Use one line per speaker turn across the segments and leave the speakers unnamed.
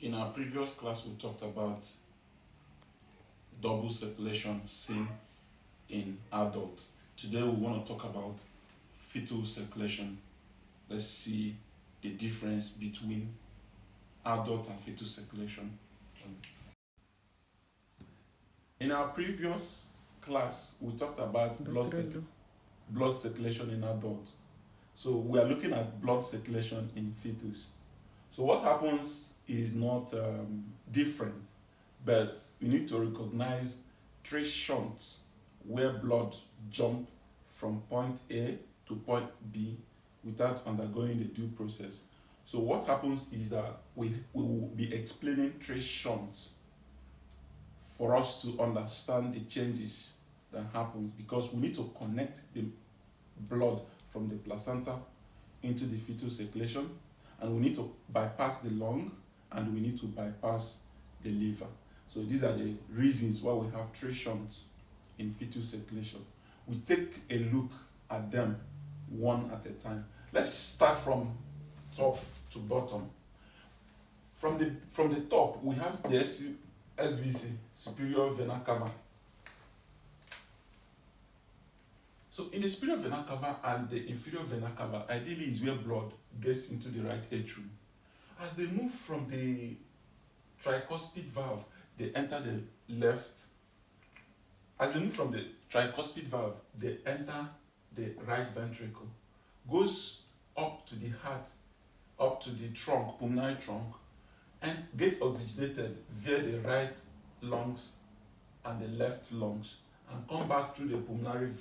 In our previous class, we talked about double circulation seen in adult. Today, we want to talk about fetal circulation. Let's see the difference between adult and fetal circulation. In our previous class, we talked about blood circulation in adult. So we are looking at blood circulation in fetus. So what happens is not different, but you need to recognize three shunts where blood jump from point A to point B without undergoing the due process. So what happens is that we will be explaining three shunts for us to understand the changes that happen, because we need to connect the blood from the placenta into the fetal circulation, and we need to bypass the lung, and we need to bypass the liver. So these are the reasons why we have three shunts in fetal circulation. We take a look at them one at a time. Let's start from top to bottom. From the top, we have the SVC, superior vena cava. So in the superior vena cava and the inferior vena cava, ideally is where blood gets into the right atrium. As they move from the tricuspid valve, they enter the left. As they move from the tricuspid valve, they enter the right ventricle, goes up to the heart, up to the trunk, pulmonary trunk, and get oxygenated via the right lungs and the left lungs, and come back through the pulmonary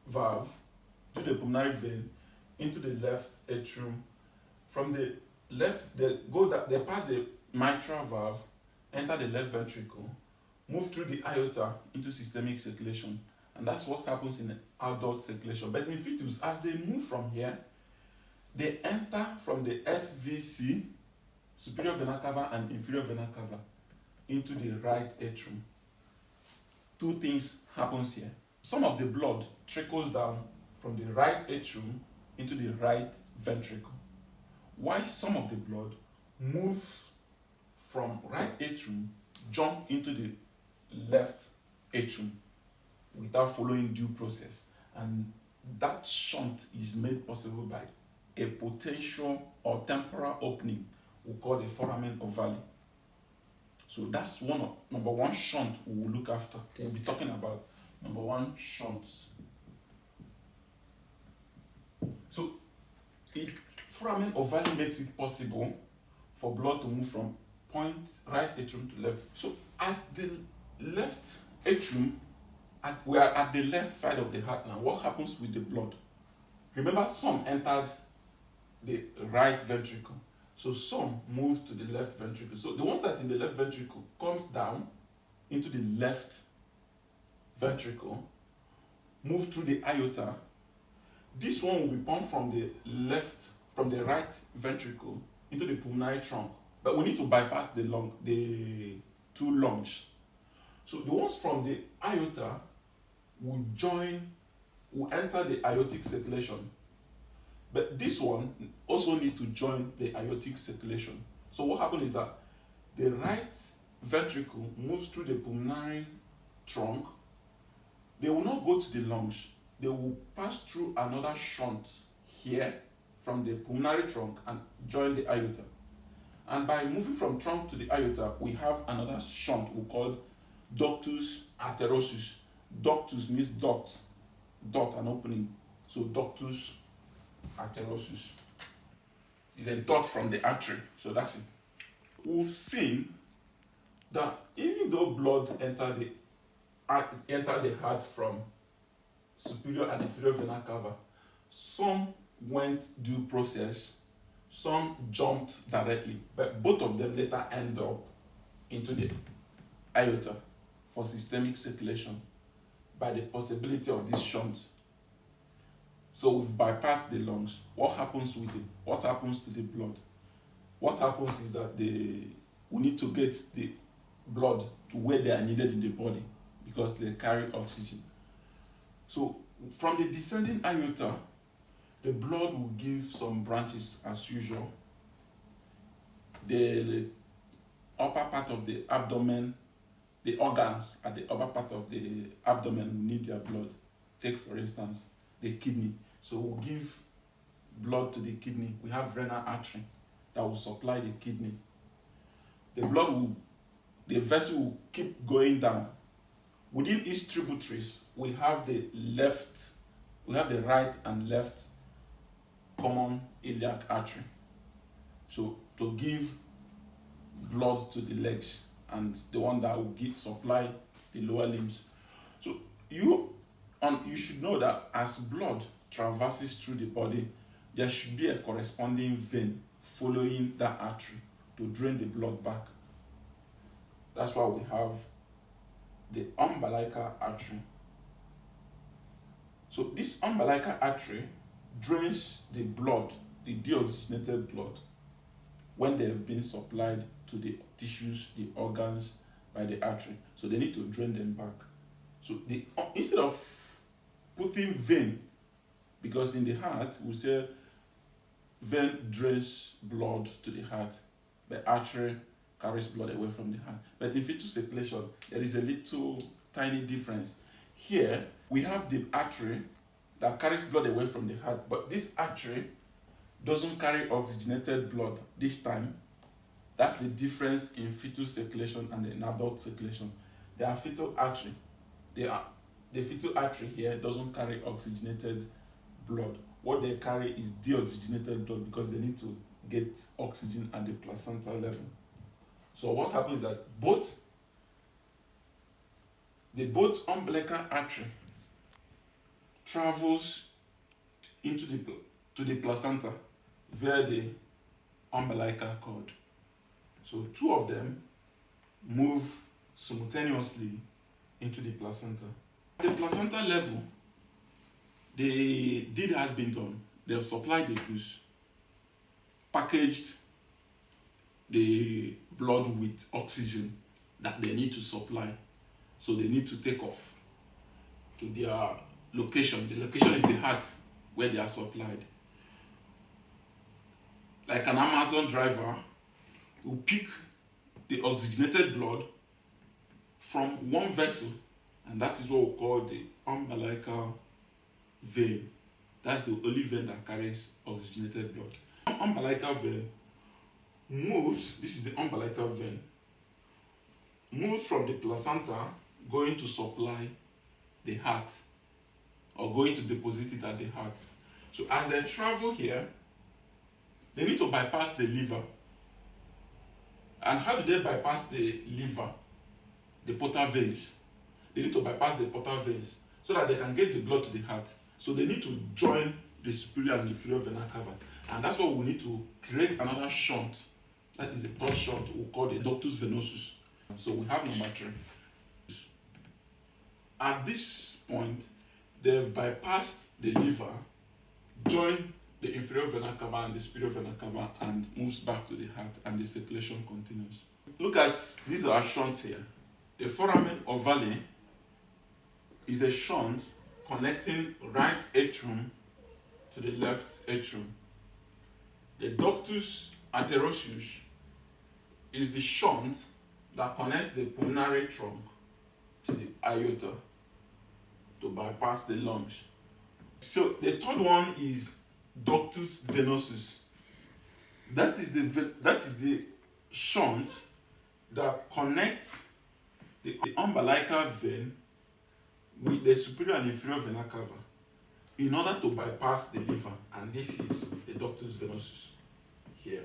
valve, to the pulmonary vein, into the left atrium. From the left, they pass the mitral valve, enter the left ventricle, move through the aorta into systemic circulation, and that's what happens in adult circulation. But in fetus, as they move from here, they enter from the SVC, superior vena cava and inferior vena cava, into the right atrium. Two things happens here. Some of the blood trickles down from the right atrium into the right ventricle, while some of the blood moves from right atrium, jump into the left atrium without following due process. And that shunt is made possible by a potential or temporal opening we call the foramen ovale. So that's number one shunt we will look after. We'll be talking about number one shunts. So foramen ovale makes it possible for blood to move from right atrium to left. So at the left atrium, we are at the left side of the heart now. What happens with the blood? Remember, some entered the right ventricle, so some moves to the left ventricle. So the one that's in the left ventricle comes down into the left ventricle, move through the aorta. This one will be pumped from the right ventricle into the pulmonary trunk, but we need to bypass the two lungs. So the ones from the aorta will enter the aortic circulation, but this one also needs to join the aortic circulation. So what happens is that the right ventricle moves through the pulmonary trunk. They will not go to the lungs. They will pass through another shunt here from the pulmonary trunk and join the aorta. And by moving from trunk to the aorta, we have another shunt we call ductus arteriosus. Ductus means duct, an opening. So ductus arteriosus is a dot from the artery. So that's it. We've seen that even though blood entered the heart from superior and inferior vena cava, some went due process, some jumped directly, but both of them later end up into the aorta for systemic circulation by the possibility of this shunt. So we've bypassed the lungs. What happens with it? What happens to the blood? What happens is that we need to get the blood to where they are needed in the body, because they carry oxygen. So from the descending aorta, the blood will give some branches as usual. The upper part of the abdomen, the organs at the upper part of the abdomen need their blood. Take for instance the kidney. So we'll give blood to the kidney. We have renal artery that will supply the kidney. The vessel will keep going down. Within each tributaries, we have the right and left common iliac artery. So to give blood to the legs, and the one that will supply the lower limbs. So you should know that as blood traverses through the body, there should be a corresponding vein following that artery to drain the blood back. That's why we have the umbilical artery. So this umbilical artery drains the blood, the deoxygenated blood, when they have been supplied to the tissues, the organs by the artery. So they need to drain them back. So instead of putting vein, because in the heart we say vein drains blood to the heart, the artery carries blood away from the heart. But in fetal circulation, there is a little tiny difference. Here we have the artery that carries blood away from the heart, but this artery doesn't carry oxygenated blood this time. That's the difference in fetal circulation and in adult circulation. They are fetal artery. The fetal artery here doesn't carry oxygenated blood. What they carry is deoxygenated blood because they need to get oxygen at the placenta level. So what happens is that both umbilical artery travels to the placenta via the umbilical cord. So two of them move simultaneously into the placenta. At the placenta level, the deed has been done. They have supplied the goose, packaged the blood with oxygen that they need to supply. So they need to take off to their location. The location is the heart where they are supplied. Like an Amazon driver will pick the oxygenated blood from one vessel, and that is what we call the umbilical vein. That's the only vein that carries oxygenated blood. Umbilical vein moves, this is the umbilical vein, moves from the placenta going to supply the heart, or going to deposit it at the heart. So as they travel here, they need to bypass the liver. And how do they bypass the liver? The portal veins. They need to bypass the portal veins so that they can get the blood to the heart. So they need to join the superior and inferior vena cava. And that's why we need to create another shunt. That is the third shunt we call the ductus venosus. So we have number 3. At this point, they've bypassed the liver, joined the inferior vena cava and the superior vena cava, and moves back to the heart, and the circulation continues. Look at these are shunts here. The foramen ovale is a shunt connecting right atrium to the left atrium. The ductus arteriosus is the shunt that connects the pulmonary trunk to the aorta to bypass the lungs. So the third one is ductus venosus. That is the shunt that connects the umbilical vein with the superior and inferior vena cava in order to bypass the liver, and this is the ductus venosus here.